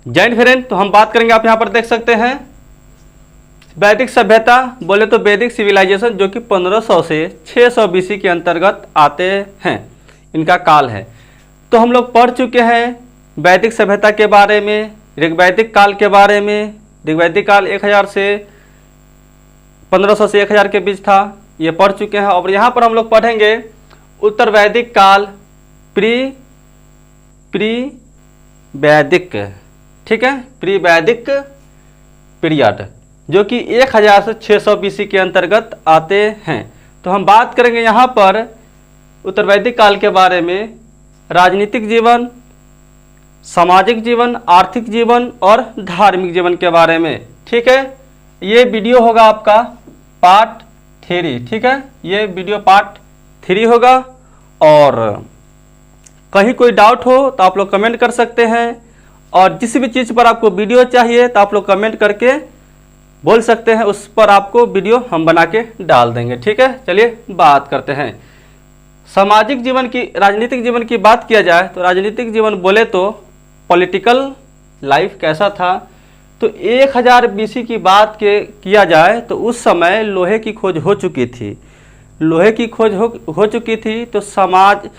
Jain friend, तो हम बात करेंगे, आप यहाँ पर देख सकते हैं वैदिक सभ्यता, बोले तो वैदिक सिविलाइजेशन, जो कि 1500 से 600 बीसी के अंतर्गत आते हैं, इनका काल है। तो हम लोग पढ़ चुके हैं वैदिक सभ्यता के बारे में, ऋग्वैदिक काल के बारे में। ऋग्वैदिक काल 1000 से 1500 से 1000 के बीच था, ये पढ़ चुके हैं। और यहाँ पर हम लोग पढ़ेंगे उत्तर वैदिक काल, प्री वैदिक, ठीक है, प्री वैदिक पीरियड, जो कि 1000 से 600 बीसी के अंतर्गत आते हैं। तो हम बात करेंगे यहाँ पर उत्तर वैदिक काल के बारे में, राजनीतिक जीवन, सामाजिक जीवन, आर्थिक जीवन और धार्मिक जीवन के बारे में, ठीक है। ये वीडियो होगा आपका पार्ट 3, ठीक है, ये वीडियो पार्ट 3 होगा। और कहीं कोई डाउट हो तो आप लोग कमेंट कर सकते हैं, और जिस भी चीज़ पर आपको वीडियो चाहिए तो आप लोग कमेंट करके बोल सकते हैं, उस पर आपको वीडियो हम बना के डाल देंगे, ठीक है। चलिए बात करते हैं सामाजिक जीवन की। राजनीतिक जीवन की बात किया जाए तो राजनीतिक जीवन बोले तो पॉलिटिकल लाइफ कैसा था, तो 1000 बीसी की बात किया जाए तो उस समय लोहे की खोज हो चुकी थी। लोहे की खोज हो चुकी थी, तो समाज,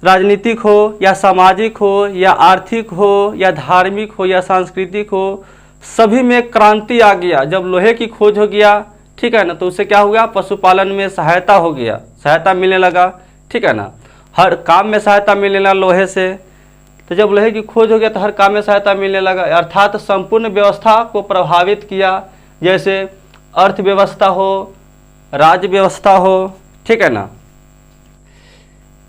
राजनीतिक हो या सामाजिक हो या आर्थिक हो या धार्मिक हो या सांस्कृतिक हो, सभी में क्रांति आ गया जब लोहे की खोज हो गया, ठीक है ना। तो उससे क्या हो गया, पशुपालन में सहायता हो गया, सहायता मिलने लगा, ठीक है ना, हर काम में सहायता मिलने लगा लोहे से। तो जब लोहे की खोज हो गया तो हर काम में सहायता मिलने लगा, अर्थात संपूर्ण व्यवस्था को प्रभावित किया, जैसे अर्थव्यवस्था हो, राज्य व्यवस्था हो, ठीक है ना,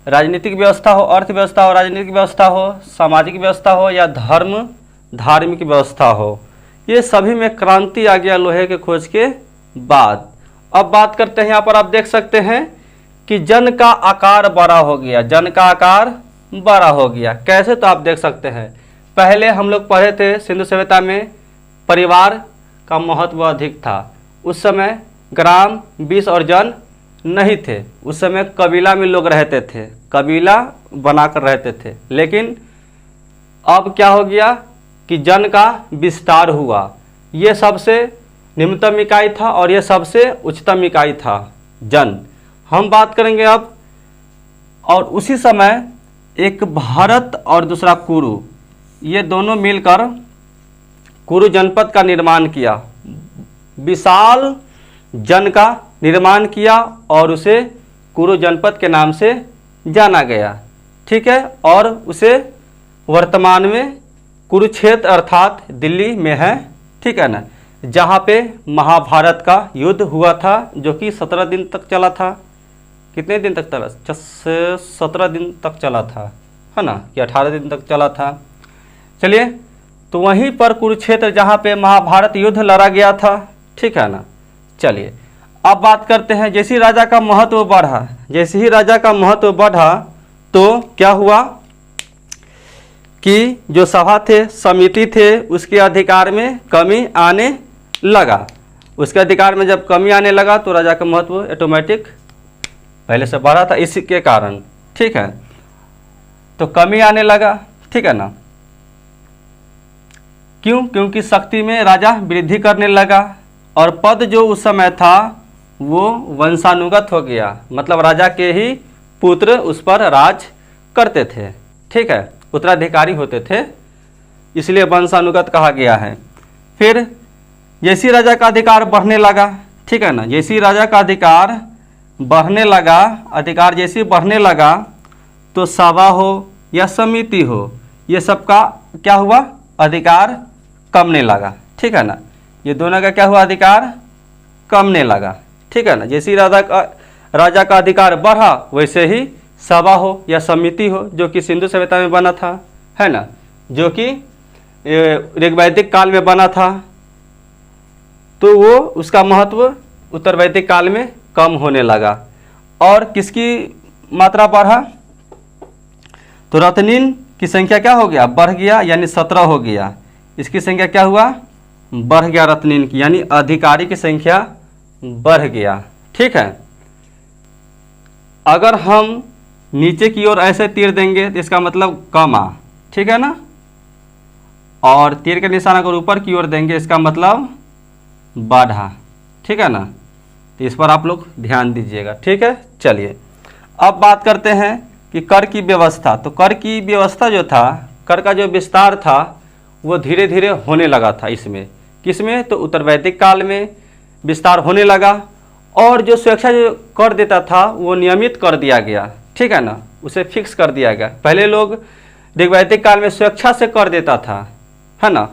राजनीतिक व्यवस्था हो, अर्थव्यवस्था हो, राजनीतिक व्यवस्था हो, सामाजिक व्यवस्था हो या धार्मिक व्यवस्था हो, ये सभी में क्रांति आ गया लोहे के खोज के बाद। अब बात करते हैं, यहाँ पर आप देख सकते हैं कि जन का आकार बड़ा हो गया, जन का आकार बड़ा हो गया। कैसे, तो आप देख सकते हैं, पहले हम लोग पढ़े थे सिंधु सभ्यता में परिवार का महत्व अधिक था। उस समय ग्राम 20 और जन नहीं थे, उस समय कबीला में लोग रहते थे, कबीला बनाकर रहते थे। लेकिन अब क्या हो गया कि जन का विस्तार हुआ, ये सबसे निम्नतम इकाई था और ये सबसे उच्चतम इकाई था जन। हम बात करेंगे अब, और उसी समय एक भारत और दूसरा कुरु, ये दोनों मिलकर कुरु जनपद का निर्माण किया, विशाल जन का निर्माण किया और उसे कुरु जनपद के नाम से जाना गया, ठीक है। और उसे वर्तमान में कुरुक्षेत्र अर्थात दिल्ली में है, ठीक है ना, जहाँ पे महाभारत का युद्ध हुआ था, जो कि 17 दिन तक चला था। कितने दिन तक चला, 17 दिन तक चला था, है ना, कि 18 दिन तक चला था। चलिए, तो वहीं पर कुरुक्षेत्र जहाँ पे महाभारत युद्ध लड़ा गया था, ठीक है ना। चलिए अब बात करते हैं, जैसे ही राजा का महत्व बढ़ा, जैसे ही राजा का महत्व बढ़ा तो क्या हुआ कि जो सभा थे, समिति थे, उसके अधिकार में कमी आने लगा। उसके अधिकार में जब कमी आने लगा तो राजा का महत्व ऑटोमेटिक पहले से बढ़ा था, इसी के कारण, ठीक है, तो कमी आने लगा, ठीक है ना। क्यों? क्योंकि शक्ति में राजा वृद्धि करने लगा और पद जो उस समय था वो वंशानुगत हो गया, मतलब राजा के ही पुत्र उस पर राज करते थे, ठीक है, उत्तराधिकारी होते थे, इसलिए वंशानुगत कहा गया है। फिर जैसे राजा का अधिकार बढ़ने लगा, ठीक है ना, जैसे राजा का अधिकार बढ़ने लगा, अधिकार जैसे बढ़ने लगा तो सभा हो या समिति हो, ये सबका क्या हुआ, अधिकार कमने लगा, ठीक है ना, ये दोनों का क्या हुआ, अधिकार कमने लगा, ठीक है ना। जैसे राजा का अधिकार बढ़ा वैसे ही सभा हो या समिति हो, जो कि सिंधु सभ्यता में बना था, है ना, जो कि ऋग्वैदिक काल में बना था, तो वो उसका महत्व उत्तर वैदिक काल में कम होने लगा। और किसकी मात्रा बढ़ा, तो रत्नीन की संख्या क्या हो गया, बढ़ गया, यानी 17 हो गया। इसकी संख्या क्या हुआ, बढ़ गया रत्नीन की, यानी अधिकारी की संख्या बढ़ गया, ठीक है। अगर हम नीचे की ओर ऐसे तीर देंगे तो इसका मतलब कम आ, ठीक है ना, और तीर का निशान अगर ऊपर की ओर देंगे इसका मतलब बाढ़ा, ठीक है ना। तो इस पर आप लोग ध्यान दीजिएगा, ठीक है। चलिए अब बात करते हैं कि कर की व्यवस्था। तो कर की व्यवस्था जो था, कर का जो विस्तार था वो धीरे धीरे होने लगा था इसमें, किसमें, तो उत्तर वैदिक काल में विस्तार होने लगा। और जो स्वेच्छा जो कर देता था वो नियमित कर दिया गया, ठीक है ना, उसे फिक्स कर दिया गया। पहले लोग ऋग्वैदिक काल में स्वेच्छा से कर देता था, है ना,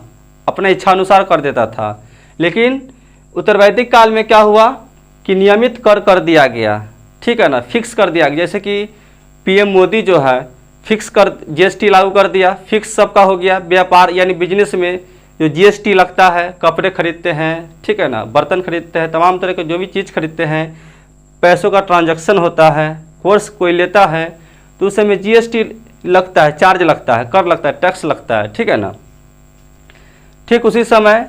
अपने इच्छा अनुसार कर देता था। लेकिन उत्तर वैदिक काल में क्या हुआ कि नियमित कर दिया गया, ठीक है ना, फिक्स कर दिया गया। जैसे कि पीएम मोदी जो है फिक्स कर जीएसटी लागू कर दिया, फिक्स सबका हो गया। व्यापार यानी बिजनेस में जो जीएसटी लगता है, कपड़े खरीदते हैं, ठीक है ना, बर्तन खरीदते हैं, तमाम तरह के जो भी चीज़ खरीदते हैं, पैसों का ट्रांजैक्शन होता है, कोर्स कोई लेता है तो उस समय जीएसटी लगता है, चार्ज लगता है, कर लगता है, टैक्स लगता है, ठीक है ना। ठीक उसी समय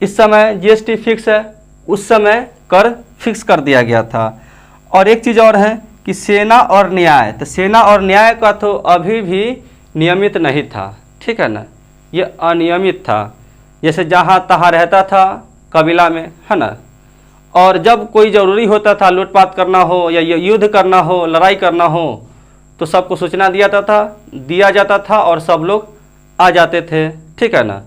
इस समय जीएसटी फिक्स है, उस समय कर फिक्स कर दिया गया था। और एक चीज़ और है कि सेना और न्याय, तो सेना और न्याय का तो अभी भी नियमित नहीं था, ठीक है ना, ये अनियमित था। जैसे जहाँ तहाँ रहता था कबीला में, है ना, और जब कोई ज़रूरी होता था, लूटपाट करना हो या युद्ध करना हो, लड़ाई करना हो, तो सबको सूचना दिया जाता था और सब लोग आ जाते थे, ठीक है ना,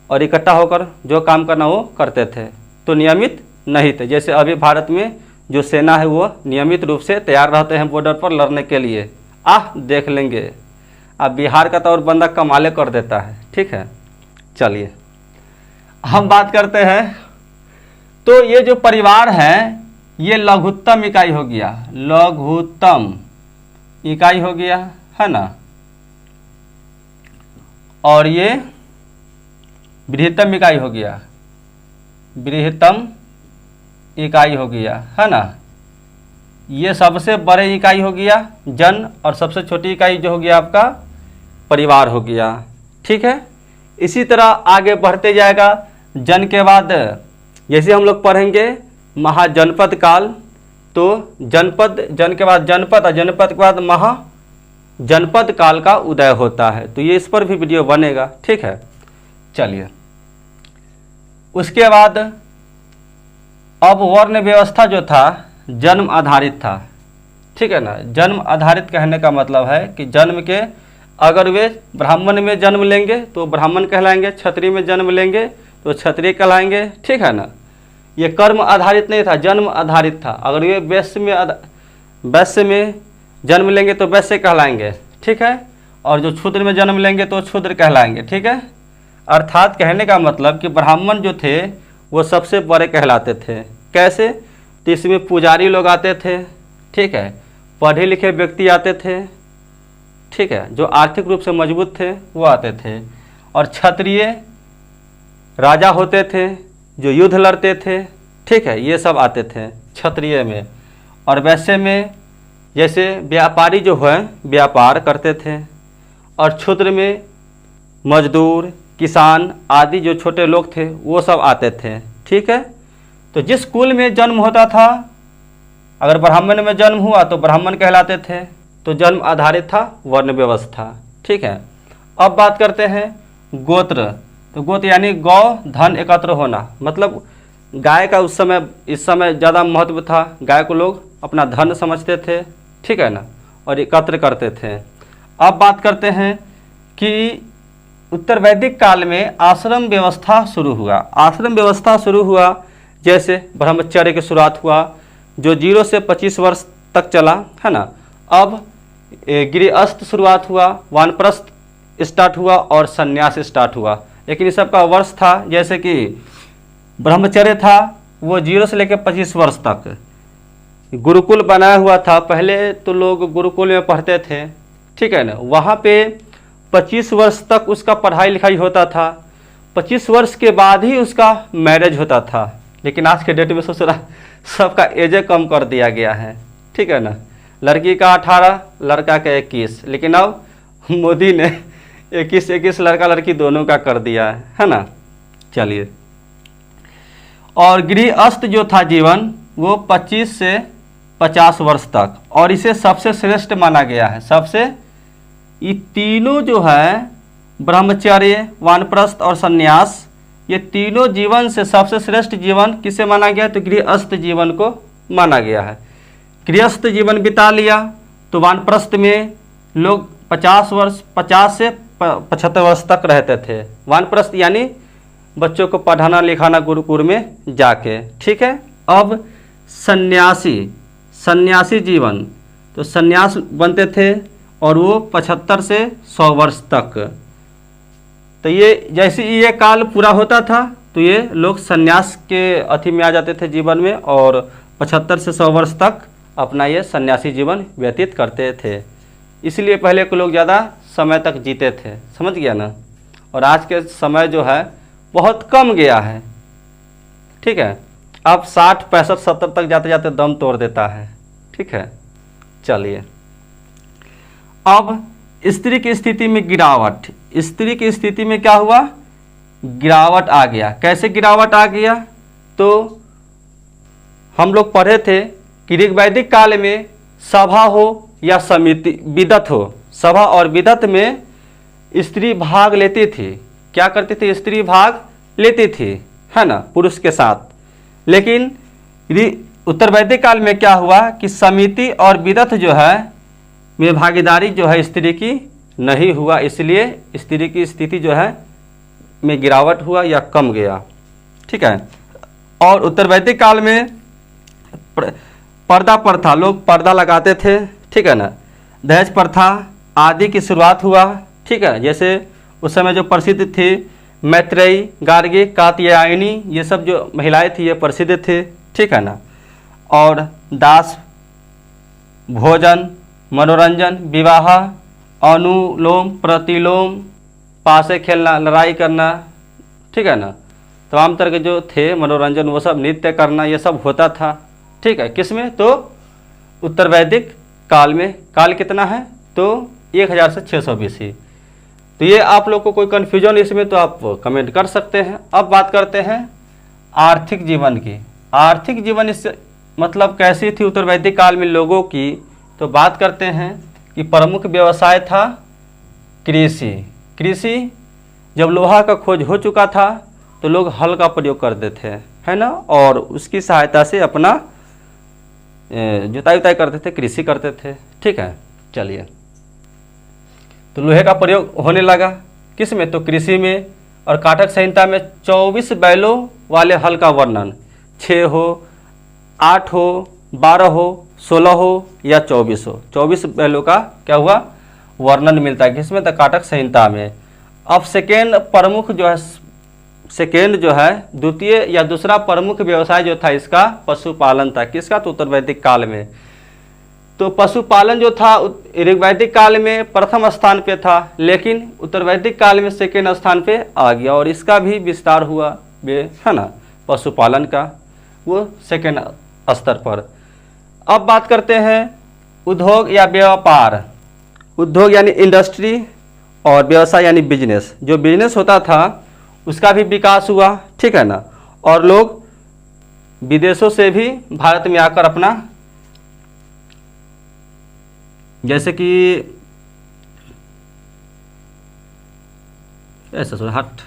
और इकट्ठा होकर जो काम करना वो करते थे। तो नियमित नहीं थे। जैसे अभी भारत में जो सेना है वो नियमित रूप से तैयार रहते हैं बॉर्डर पर लड़ने के लिए। देख लेंगे, अब बिहार का तो और बंदा कमाले कर देता है, ठीक है। चलिए हम बात करते हैं, तो ये जो परिवार है ये लघुत्तम इकाई हो गया, लघुत्तम इकाई हो गया, है ना, और ये बृहत्तम इकाई हो गया, बृहत्तम इकाई हो गया, है ना। ये सबसे बड़े इकाई हो गया जन, और सबसे छोटी इकाई जो हो गया आपका परिवार हो गया, ठीक है। इसी तरह आगे बढ़ते जाएगा। जन के बाद जैसे हम लोग पढ़ेंगे महाजनपद काल, तो जनपद, जन के बाद जनपद और जनपद के बाद महाजनपद काल का उदय होता है। तो ये इस पर भी वीडियो बनेगा, ठीक है। चलिए उसके बाद अब वर्ण व्यवस्था जो था जन्म आधारित था, ठीक है ना। जन्म आधारित कहने का मतलब है कि जन्म के, अगर वे ब्राह्मण में जन्म लेंगे तो ब्राह्मण कहलाएंगे, क्षत्रिय में जन्म लेंगे तो क्षत्रिय कहलाएंगे, ठीक है ना। ये कर्म आधारित नहीं था, जन्म आधारित था। अगर वे वैश्य में जन्म लेंगे तो वैश्य कहलाएंगे, ठीक है, और जो क्षुद्र में जन्म लेंगे तो क्षुद्र कहलाएंगे, ठीक है। अर्थात कहने का मतलब कि ब्राह्मण जो थे वो सबसे बड़े कहलाते थे। कैसे, तो इसमें पुजारी लोग आते थे, ठीक है, पढ़े लिखे व्यक्ति आते थे, ठीक है, जो आर्थिक रूप से मजबूत थे वो आते थे, और क्षत्रिय राजा होते थे जो युद्ध लड़ते थे, ठीक है, ये सब आते थे क्षत्रिय में। और वैसे में जैसे व्यापारी जो है व्यापार करते थे, और क्षुद्र में मजदूर, किसान आदि जो छोटे लोग थे वो सब आते थे, ठीक है। तो जिस कुल में जन्म होता था, अगर ब्राह्मण में जन्म हुआ तो ब्राह्मण कहलाते थे, तो जन्म आधारित था वर्ण व्यवस्था, ठीक है। अब बात करते हैं गोत्र। तो गोत्र यानी गौ धन एकत्र होना, मतलब गाय का उस समय, इस समय ज़्यादा महत्व था। गाय को लोग अपना धन समझते थे, ठीक है ना, और एकत्र करते थे। अब बात करते हैं कि उत्तर वैदिक काल में आश्रम व्यवस्था शुरू हुआ। आश्रम व्यवस्था शुरू हुआ जैसे ब्रह्मचर्य की शुरुआत हुआ जो 0 से 25 वर्ष तक चला, है ना। अब गृहस्थ शुरुआत हुआ, वानप्रस्थ स्टार्ट हुआ और संन्यास स्टार्ट हुआ। लेकिन इस सबका वर्ष था, जैसे कि ब्रह्मचर्य था वो 0 से लेकर 25 वर्ष तक। गुरुकुल बनाया हुआ था, पहले तो लोग गुरुकुल में पढ़ते थे, ठीक है ना। वहाँ पे 25 वर्ष तक उसका पढ़ाई लिखाई होता था, 25 वर्ष के बाद ही उसका मैरिज होता था। लेकिन आज के डेट में सोच रहा सबका एज कम कर दिया गया है, ठीक है ना। लड़की का 18, लड़का का 21, लेकिन अब मोदी ने 21 लड़का लड़की दोनों का कर दिया है ना। चलिए, और गृहस्थ जो था जीवन वो 25 से 50 वर्ष तक, और इसे सबसे श्रेष्ठ माना गया है। सबसे, ये तीनों जो है ब्रह्मचर्य, वानप्रस्थ और संन्यास, ये तीनों जीवन से सबसे श्रेष्ठ जीवन किसे माना गया? तो गृहस्थ जीवन को माना गया है। गृहस्थ जीवन बिता लिया तो वानप्रस्थ में लोग 50 से 75 वर्ष तक रहते थे। वानप्रस्थ यानी बच्चों को पढ़ाना लिखाना गुरुकुल में जाके, ठीक है। अब सन्यासी जीवन, तो सन्यास बनते थे और वो 75 से 100 वर्ष तक। तो ये जैसे ये काल पूरा होता था तो ये लोग सन्यास के अथी में आ जाते थे जीवन में, और 75 से 100 वर्ष तक अपना ये सन्यासी जीवन व्यतीत करते थे। इसलिए पहले के लोग ज़्यादा समय तक जीते थे, समझ गया ना। और आज के समय जो है बहुत कम गया है, ठीक है। अब 60, 65, 70 तक जाते जाते दम तोड़ देता है, ठीक है। चलिए, अब स्त्री की स्थिति में गिरावट। स्त्री की स्थिति में क्या हुआ? गिरावट आ गया। कैसे गिरावट आ गया? तो हम लोग पढ़े थे कि ऋग्वैदिक काल में सभा हो या समिति, विदत हो, सभा और विदत में स्त्री भाग लेती थी। क्या करती थी? स्त्री भाग लेती थी, है ना, पुरुष के साथ। लेकिन उत्तर वैदिक काल में क्या हुआ कि समिति और विदत जो है में भागीदारी जो है स्त्री की नहीं हुआ, इसलिए स्त्री की स्थिति जो है में गिरावट हुआ या कम गया, ठीक है। और उत्तर वैदिक काल में पर्दा प्रथा, लोग पर्दा लगाते थे, ठीक है ना। दहेज प्रथा आदि की शुरुआत हुआ, ठीक है। जैसे उस समय जो प्रसिद्ध थे मैत्रेयी, गार्गी, कात्यायनी, ये सब जो महिलाएं थी ये प्रसिद्ध थे, ठीक है ना। और दास भोजन, मनोरंजन, विवाह, अनुलोम प्रतिलोम, पासे खेलना, लड़ाई करना, ठीक है ना, तमाम तरह के जो थे मनोरंजन, वो सब नृत्य करना, ये सब होता था, ठीक है। किसमें? तो उत्तर वैदिक काल में। काल कितना है? तो 1000 से 600 BC। तो ये आप लोग को कोई कन्फ्यूजन इसमें तो आप कमेंट कर सकते हैं। अब बात करते हैं आर्थिक जीवन की। आर्थिक जीवन इससे मतलब कैसी थी उत्तर वैदिक काल में लोगों की? तो बात करते हैं कि प्रमुख व्यवसाय था कृषि। कृषि जब लोहा का खोज हो चुका था तो लोग हल का प्रयोग करते थे, है ना, और उसकी सहायता से अपना जुताई उताई करते थे, कृषि करते थे, ठीक है। चलिए, तो लोहे का प्रयोग होने लगा किस में? तो कृषि में। और काटक संहिता में 24 बैलों वाले हल का वर्णन, 6 हो, 8 हो, 12 हो, 16 हो या 24 हो, 24 बैलों का क्या हुआ? वर्णन मिलता है किसमें? तो काटक संहिता में। अब सेकेंड प्रमुख जो है, सेकेंड जो है द्वितीय या दूसरा प्रमुख व्यवसाय जो था इसका पशुपालन था। किसका? तो उत्तर वैदिक काल में। तो पशुपालन जो था ऋग्वैदिक काल में प्रथम स्थान पे था, लेकिन उत्तर वैदिक काल में सेकेंड स्थान पे आ गया और इसका भी विस्तार हुआ, है ना, पशुपालन का, वो सेकेंड स्तर पर। अब बात करते हैं उद्योग या व्यापार। उद्योग यानी इंडस्ट्री और व्यवसाय यानी बिजनेस। जो बिजनेस होता था उसका भी विकास हुआ, ठीक है ना, और लोग विदेशों से भी भारत में आकर अपना, जैसे कि ऐसा हट,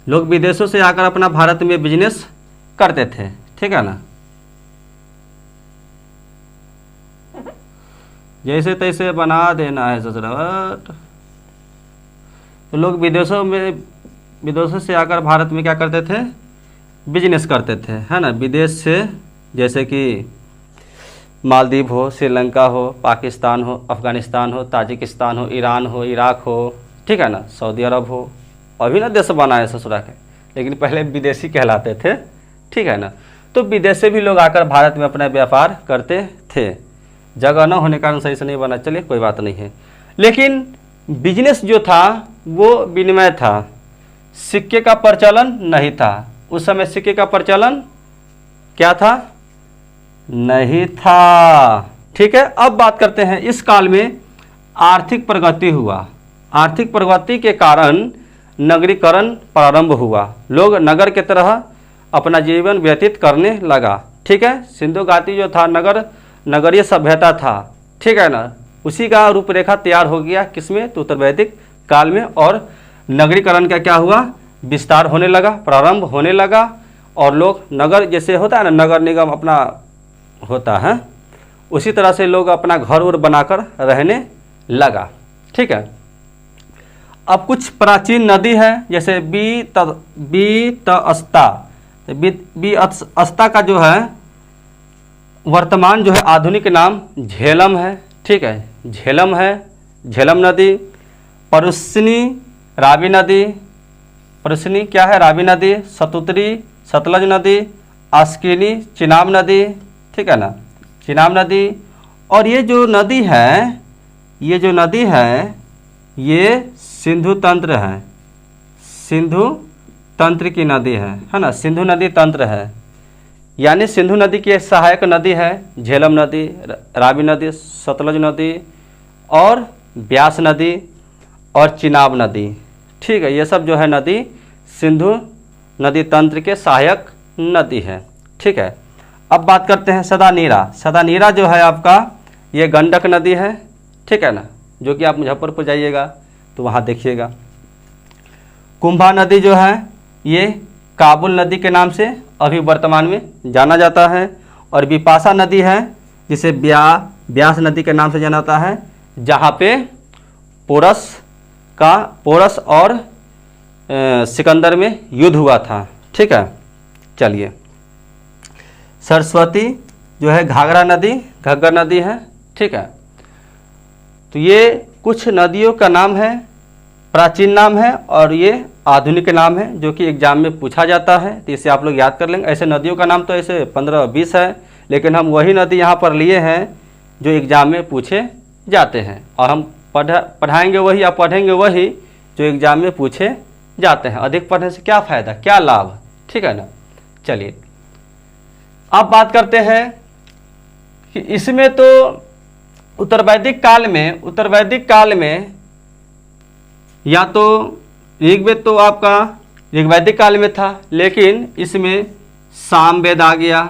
लोग विदेशों से आकर अपना भारत में बिजनेस करते थे, ठीक है ना। जैसे तैसे बना देना है ससुराल। तो लोग विदेशों से आकर भारत में क्या करते थे? बिजनेस करते थे, है ना। विदेश से जैसे कि मालदीव हो, श्रीलंका हो, पाकिस्तान हो, अफगानिस्तान हो, ताजिकिस्तान हो, ईरान हो, इराक हो, ठीक है ना, सऊदी अरब हो, अभी ना देश बना है ससुरा के, लेकिन पहले विदेशी कहलाते थे, ठीक है ना। तो विदेश से भी लोग आकर भारत में अपना व्यापार करते थे। जगह न होने के कारण सही से नहीं बना, चलिए कोई बात नहीं है। लेकिन बिजनेस जो था वो विनिमय था, सिक्के का प्रचलन नहीं था। उस समय सिक्के का प्रचलन क्या था? नहीं था, ठीक है। अब बात करते हैं इस काल में आर्थिक प्रगति हुआ। आर्थिक प्रगति के कारण नगरीकरण प्रारंभ हुआ। लोग नगर की तरह अपना जीवन व्यतीत करने लगा, ठीक है। सिंधु घाटी जो था नगरीय सभ्यता था, ठीक है ना। उसी का रूपरेखा तैयार हो गया किसमें, तो उत्तर वैदिक काल में। और नगरीकरण का क्या हुआ, विस्तार होने लगा, प्रारंभ होने लगा। और लोग नगर जैसे होता है ना, नगर निगम अपना होता है, उसी तरह से लोग अपना घर उर बनाकर रहने लगा। ठीक है। अब कुछ प्राचीन नदी है, जैसे बीतस्ता का जो है वर्तमान जो है आधुनिक नाम झेलम है। ठीक है, झेलम है, झेलम नदी। परुष्णी, रावी नदी, परुष्णी क्या है, रावी नदी। सतुतरी, सतलज नदी। आस्किनी, चिनाब नदी। ठीक है ना, चिनाब नदी। और ये जो नदी है, ये जो नदी है ये सिंधु तंत्र है, सिंधु तंत्र की नदी है ना, सिंधु नदी तंत्र है। यानी सिंधु नदी की एक सहायक नदी है झेलम नदी, रावी नदी, सतलज नदी और ब्यास नदी और चिनाब नदी। ठीक है, ये सब जो है नदी सिंधु नदी तंत्र के सहायक नदी है। ठीक है। अब बात करते हैं सदानीरा। सदानीरा जो है आपका ये गंडक नदी है। ठीक है ना, जो कि आप मुजफ्फरपुर जाइएगा तो वहाँ देखिएगा। कुंभा नदी जो है ये काबुल नदी के नाम से अभी वर्तमान में जाना जाता है। और बिपाशा नदी है जिसे ब्यास नदी के नाम से जाना जाता है, जहाँ पे पोरस और सिकंदर में युद्ध हुआ था। ठीक है, चलिए। सरस्वती जो है घाघरा नदी, घग्गर नदी है। ठीक है, तो ये कुछ नदियों का नाम है, प्राचीन नाम है और ये आधुनिक नाम है जो कि एग्जाम में पूछा जाता है, तो इसे आप लोग याद कर लेंगे। ऐसे नदियों का नाम तो ऐसे 15-20 है, लेकिन हम वही नदी यहाँ पर लिए हैं जो एग्जाम में पूछे जाते हैं, और हम पढ़ाएंगे वही, आप पढ़ेंगे वही जो एग्जाम में पूछे जाते हैं। अधिक पढ़ने से क्या फ़ायदा, क्या लाभ। ठीक है ना, चलिए अब बात करते हैं कि इसमें तो उत्तर वैदिक काल में या तो ऋग्वेद तो आपका ऋग्वैदिक काल में था, लेकिन इसमें सामवेद आ गया।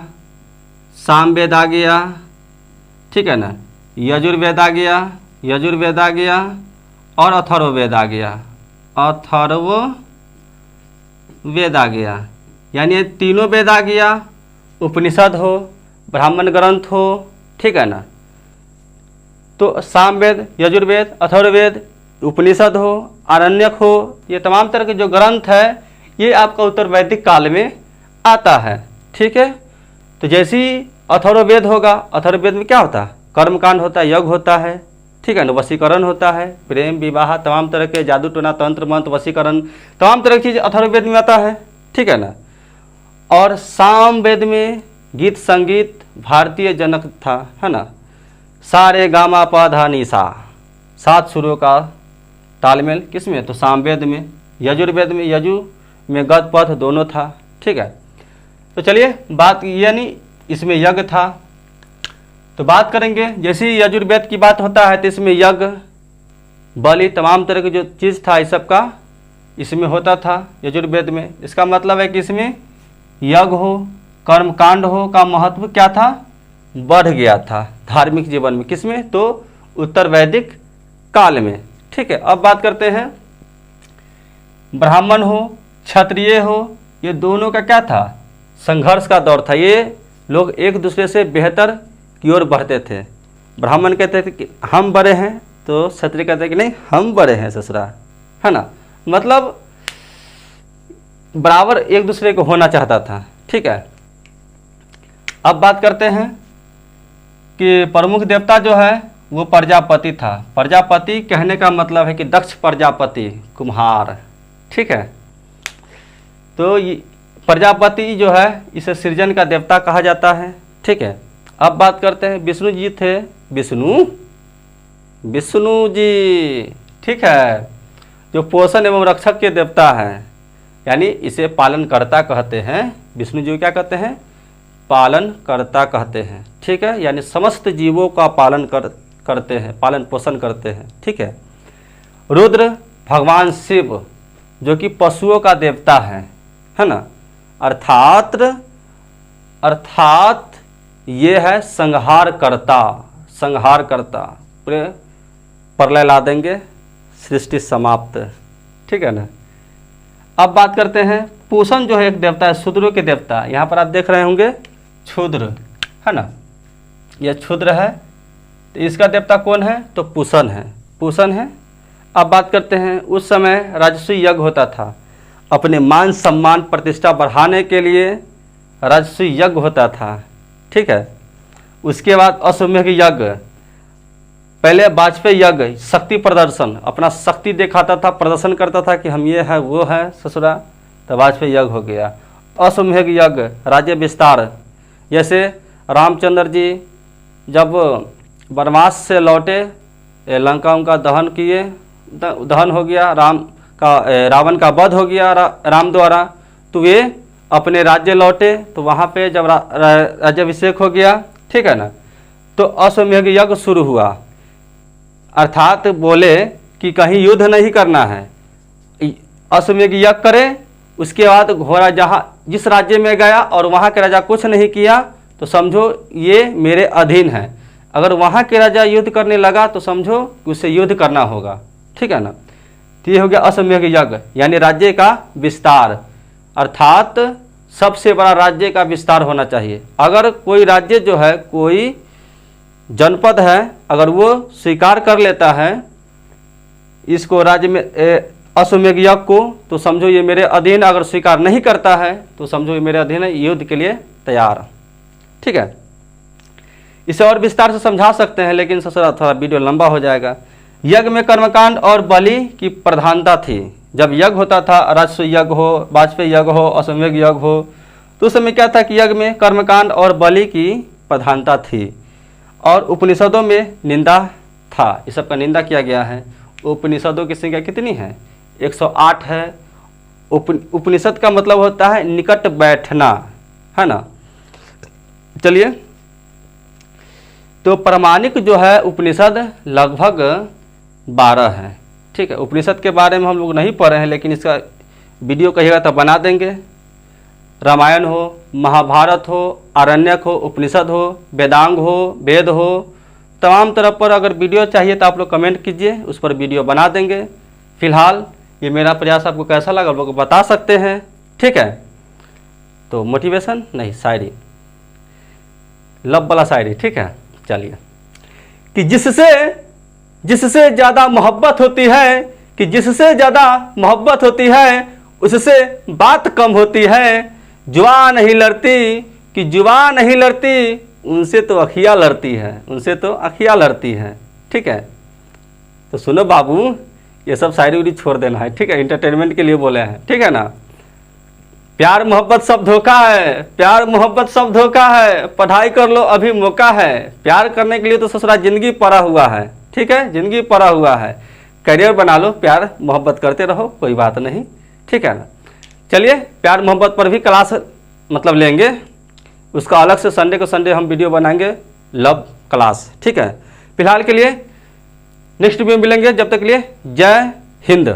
ठीक है ना, यजुर्वेद आ गया और अथर्ववेद आ गया। यानी ये तीनों वेद आ गया, उपनिषद हो, ब्राह्मण ग्रंथ हो। ठीक है ना, तो सामवेद, यजुर्वेद, अथर्ववेद, उपनिषद हो, आरण्यक हो, ये तमाम तरह के जो ग्रंथ है ये आपका उत्तर वैदिक काल में आता है। ठीक है, तो जैसे ही अथर्ववेद होगा, अथर्ववेद में क्या होता है, कर्मकांड होता है, यज्ञ होता है। ठीक है ना, वशीकरण होता है, प्रेम, विवाह, तमाम तरह के जादू टोना, तंत्र मंत्र, वशीकरण, तमाम तरह की चीज़ अथर्ववेद में आता है। ठीक है ना, और सामवेद में गीत संगीत भारतीय जनक था, है ना, सारे गामा पधा निसा, 7 सुरों का तालमेल किसमें, तो सामवेद में। यजुर्वेद में यजु में गद पथ दोनों था। ठीक है, तो चलिए बात, यानी इसमें यज्ञ था, तो बात करेंगे। जैसे ही यजुर्वेद की बात होता है तो इसमें यज्ञ, बलि, तमाम तरह की जो चीज़ था इस सब का इसमें होता था यजुर्वेद में। इसका मतलब है कि इसमें यज्ञ हो, कर्मकांड हो का महत्व क्या था, बढ़ गया था धार्मिक जीवन में। किसमें, तो उत्तर वैदिक काल में। ठीक है, अब बात करते हैं ब्राह्मण हो, क्षत्रिय हो, ये दोनों का क्या था, संघर्ष का दौर था। ये लोग एक दूसरे से बेहतर की ओर बढ़ते थे। ब्राह्मण कहते थे कि हम बड़े हैं, तो क्षत्रिय कहते हैं कि नहीं हम बड़े हैं ससुरा, है ना, मतलब बराबर एक दूसरे को होना चाहता था। ठीक है, अब बात करते हैं कि प्रमुख देवता जो है वो प्रजापति था। प्रजापति कहने का मतलब है कि दक्ष प्रजापति, कुम्हार। ठीक है, तो प्रजापति जो है इसे सृजन का देवता कहा जाता है। ठीक है, अब बात करते हैं विष्णु जी थे, विष्णु जी। ठीक है, जो पोषण एवं रक्षक के देवता हैं, यानी इसे पालनकर्ता कहते हैं। विष्णु जी क्या कहते हैं, पालनकर्ता कहते हैं। ठीक है, यानी समस्त जीवों का पालन करते हैं, पालन पोषण करते हैं। ठीक है, रुद्र भगवान शिव जो कि पशुओं का देवता है ना, अर्थात ये है संहारकर्ता। पूरे प्रलय ला देंगे, सृष्टि समाप्त। ठीक है ना। अब बात करते हैं, पूषण जो है एक देवता है, शूद्रों के देवता। यहाँ पर आप देख रहे होंगे क्षुद्र, है ना, यह क्षुद्र है, तो इसका देवता कौन है, तो पूषण है, पूषण है। अब बात करते हैं, उस समय राजस्व यज्ञ होता था, अपने मान सम्मान प्रतिष्ठा बढ़ाने के लिए राजस्व यज्ञ होता था। ठीक है। उसके बाद अश्वमेध यज्ञ, पहले वाजपेयी यज्ञ, शक्ति प्रदर्शन, अपना शक्ति दिखाता था, प्रदर्शन करता था कि हम ये है वो है ससुरा, तो वाजपेयी यज्ञ हो गया। अश्वमेध यज्ञ, राज्य विस्तार, जैसे रामचंद्र जी जब वनवास से लौटे, लंका उनका दहन किए, दहन हो गया, रावण का वध हो गया राम द्वारा, तो वे अपने राज्य लौटे, तो वहाँ पे जब राज्याभिषेक हो गया, ठीक है ना, तो अश्वमेध यज्ञ शुरू हुआ। अर्थात बोले कि कहीं युद्ध नहीं करना है, अश्वमेध यज्ञ करे, उसके बाद घोड़ा जहाँ जिस राज्य में गया और वहाँ के राजा कुछ नहीं किया तो समझो ये मेरे अधीन है। अगर वहाँ के राजा युद्ध करने लगा तो समझो कि उसे युद्ध करना होगा। ठीक है ना। तो ये हो गया अश्वमेध यज्ञ, यानी राज्य का विस्तार, अर्थात सबसे बड़ा राज्य का विस्तार होना चाहिए। अगर कोई राज्य जो है, कोई जनपद है, अगर वो स्वीकार कर लेता है इसको राज्य में अश्वमेध यज्ञ को, तो समझो ये मेरे अधीन। अगर स्वीकार नहीं करता है तो समझो ये मेरे अधीन है, युद्ध के लिए तैयार। ठीक है। इसे और विस्तार से समझा सकते हैं, लेकिन थोड़ा वीडियो लंबा हो जाएगा। यज्ञ में कर्मकांड और बलि की प्रधानता थी। जब यज्ञ होता था, राजस्व यज्ञ हो, वाजपेयी यज्ञ हो, अश्वमेध यज्ञ हो, तो उस समय क्या था कि यज्ञ में कर्मकांड और बलि की प्रधानता थी। और उपनिषदों में निंदा था, इस सब का निंदा किया गया है। उपनिषदों की संख्या कितनी है, 108 है। उपनिषद का मतलब होता है निकट बैठना, है ना। चलिए, तो प्रामाणिक जो है उपनिषद लगभग 12 है। ठीक है। उपनिषद के बारे में हम लोग नहीं पढ़े हैं, लेकिन इसका वीडियो कहिएगा तो बना देंगे। रामायण हो, महाभारत हो, आरण्यक हो, उपनिषद हो, वेदांग हो, वेद हो, तमाम तरफ पर अगर वीडियो चाहिए तो आप लोग कमेंट कीजिए, उस पर वीडियो बना देंगे। फिलहाल ये मेरा प्रयास आपको कैसा लगा लोग बता सकते हैं। ठीक है। तो मोटिवेशन नहीं, शायरी, लव वाला शायरी। ठीक है। चलिए, कि जिससे ज़्यादा मोहब्बत होती है, कि जिससे ज़्यादा मोहब्बत होती है उससे बात कम होती है। जुबान नहीं लड़ती, कि जुबान नहीं लड़ती, उनसे तो अखियाँ लड़ती है, उनसे तो अखियाँ लड़ती हैं। ठीक है। तो सुनो बाबू, ये सब शायरी उरी छोड़ देना है। ठीक है। इंटरटेनमेंट के लिए बोले हैं। ठीक है ना। प्यार मोहब्बत सब धोखा है, प्यार मोहब्बत सब धोखा है, पढ़ाई कर लो अभी मौका है। प्यार करने के लिए तो ससुरा जिंदगी पड़ा हुआ है। ठीक है। जिंदगी पड़ा हुआ है, करियर बना लो, प्यार मोहब्बत करते रहो, कोई बात नहीं। ठीक है ना। चलिए, प्यार मोहब्बत पर भी क्लास मतलब लेंगे, उसका अलग से संडे को संडे हम वीडियो बनाएंगे, लव क्लास। ठीक है। फिलहाल के लिए नेक्स्ट वीडियो में मिलेंगे, जब तक के लिए जय हिंद।